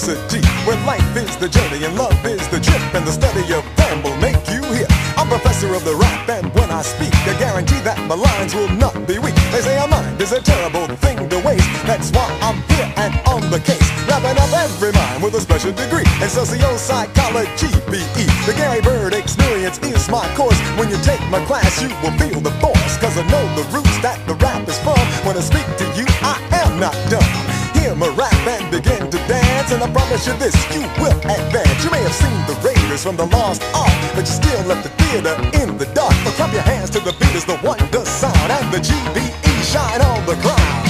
university, where life is the journey and love is the trip, and the study of them will make you hip. I'm professor of the rap, and when I speak, I guarantee that my lines will not be weak. They say a mind is a terrible thing to waste. That's why I'm here and on the case, wrapping up every mind with a special degree in socio-psychology, BE. The Gary Bird experience is my course. When you take my class, you will feel the force, cause I know the roots that the rap is from. When I speak to you, I am not dumb. Hear my rap and begin to dance, and I promise you this, you will advance. You may have seen the Raiders from the Lost Ark, but you still left the theater in the dark. But clap your hands to the beat as the wonder sound, and the GBE shine on the crowd.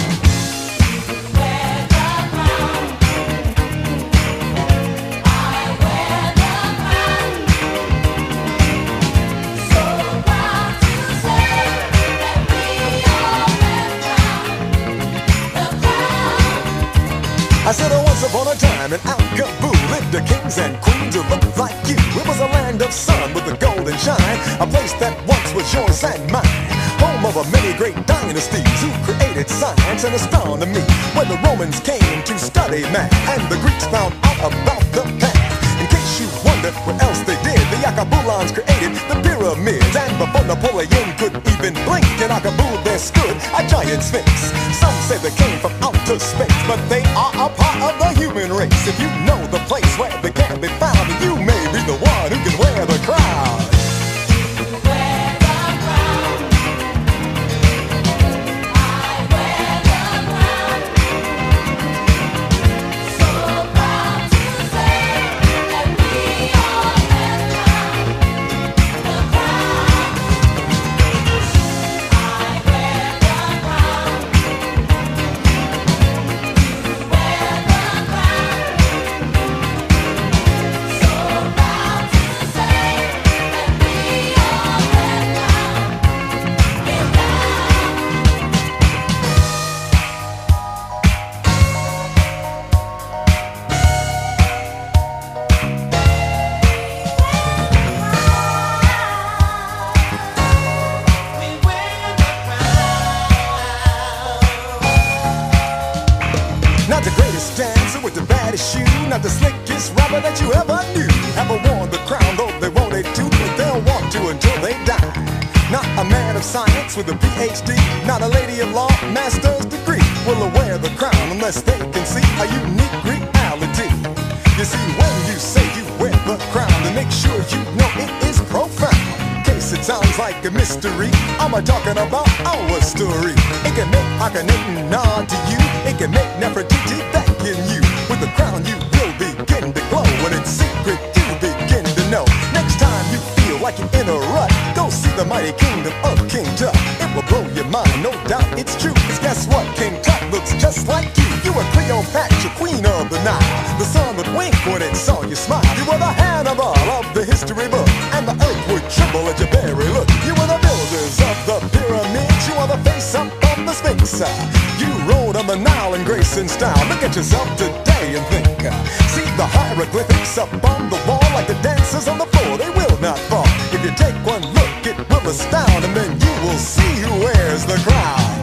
I said once upon a time in Al-Kabul lived the kings and queens who looked like you. It was a land of sun with a golden shine, a place that once was yours and mine, home of many great dynasties who created science and astronomy, where the Romans came to study math and the Greeks found out about the past. In case you wonder what else they did, the Akabulans created the pyramids, and before Napoleon could even blink, in Akabul there stood a giant sphinx. Some say they came from outer space, but they are a part of the human race. If you know the place where they can be found, you may be the one who can wear the crown. Not the greatest dancer with the baddest shoe, not the slickest rapper that you ever knew. Ever worn the crown, though they wanted to, but they'll want to until they die. Not a man of science with a PhD, not a lady of law, master's degree will wear the crown unless they can see a unique reality. You see, when you say you wear the crown, then make sure you know it is profound. It sounds like a mystery, I'm talking about our story. It can make Akhenaten nod to you, it can make Nefertiti beckon you. With the crown you will begin to glow, and in secret you begin to know. Next time you feel like you're in a rut, go see the mighty kingdom of King Tut. It will blow your mind, no doubt it's true, cause guess what? King Tut looks just like you. You were Cleopatra, queen of the Nile. The sun would wink when it saw you smile. You were the Hannibal of the history book, and the earth would tremble at your very look. You were the builders of the pyramids, you are the face up of the Sphinx. You rode on the Nile in grace and style. Look at yourself today and think. See the hieroglyphics up on the wall, like the dancers on the floor, they will not fall. If you take one look, it will astound, and then you will see who wears the crown.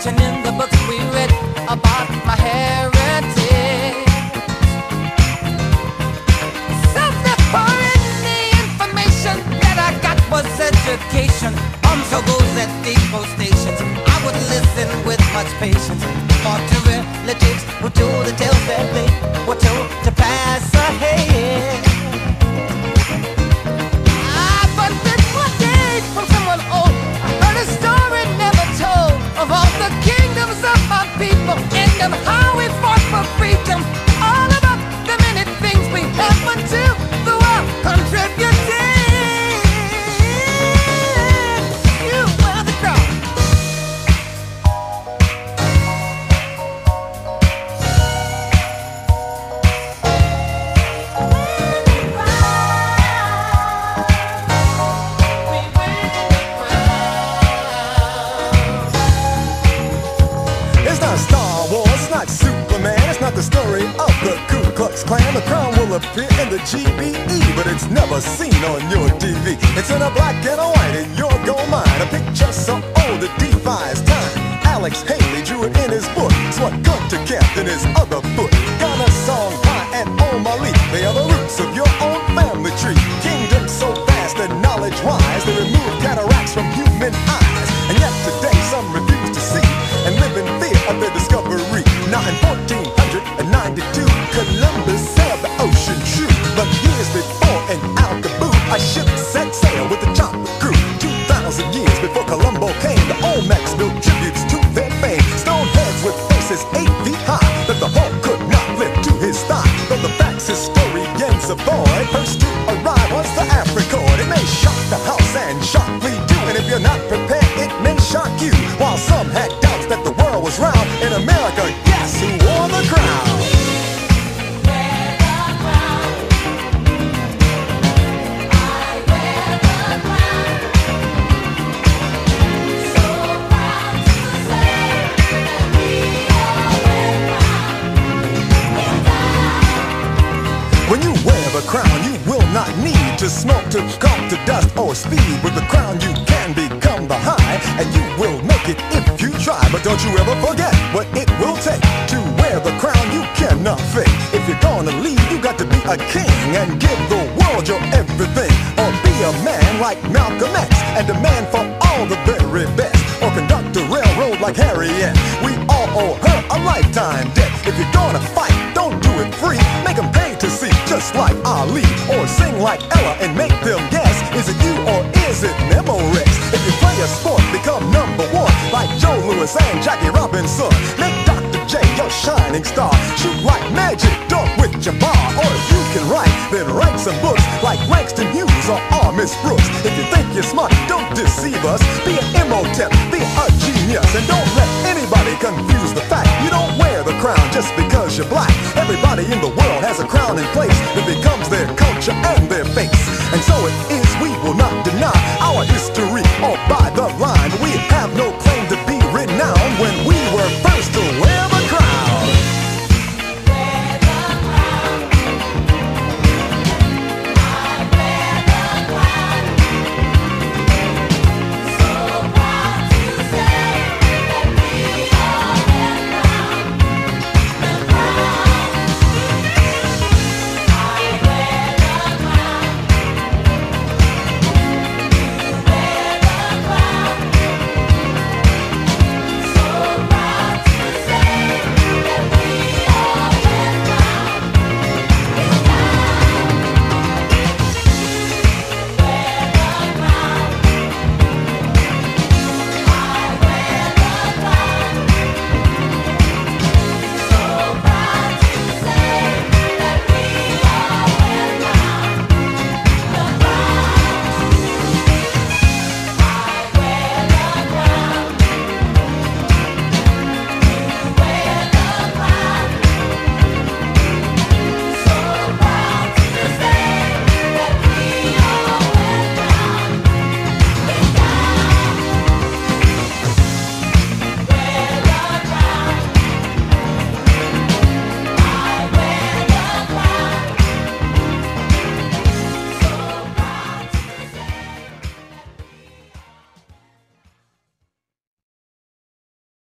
researching in the books we read about my heritage. Something for any information that I got was education. So goes at depot stations. I would listen with much patience. For to relatives who told the tales that they were told to pass ahead. But then one day from someone old, I heard a story never told of all the kingdoms of my people and of how we fought for freedom. All about the many things we have until the world contributed. The story of the Ku Klux Klan. The crown will appear in the GBE, but it's never seen on your TV. It's in a black and a white in your gold mine. A picture so old it defies time. Alex Haley drew it in his book. It's what Gunter kept in his other book. Ghana song, Pie and Omali, they are the roots of your own family tree. Kingdom so vast and knowledge wise, they remove cataracts from human eyes. And yet today some refuse to see and live in fear of their discovery. Now in 1492, Columbus sailed the ocean true. But years before in Alcaboo, a ship set sail with a chocolate crew. 2,000 years before Columbo came, the Olmecs built tributes to their fame. Stone heads with faces 8 feet high, that the Hulk could not lift to his thigh. Though the facts historians avoid, first to arrive was the Africord. It may shock the house and shockly do, and if you're not prepared, it may shock you. While some had doubts that the world was round, in America, guess who wore the crown? When you wear the crown, you will not need to smoke to come to dust or speed. With the crown, you can become the high, and you will make it if you try. But don't you ever forget what it will take to wear the crown. You cannot fake. If you're gonna lead, you got to be a king and give the world your everything. Or be a man like Malcolm X and demand for all the very best. Or conduct a railroad like Harriet. We all owe her a lifetime debt. If you're gonna fight, don't do it free. Make them pay to see, just like Ali. Or sing like Ella and make them guess. Is it you or is it Memorex? If you play a sport, become number one, like Joe Louis and Jackie Robinson. Make Dr. J your shining star. Shoot like magic, dunk with your bar. Or if you can write, then write some books like Langston Hughes or Miss Brooks. If you think you're smart, don't deceive us. Be an Imhotep, be a genius, and don't let anybody confuse the fact you don't wear the crown just because you're black. Everybody in the world has a crown in place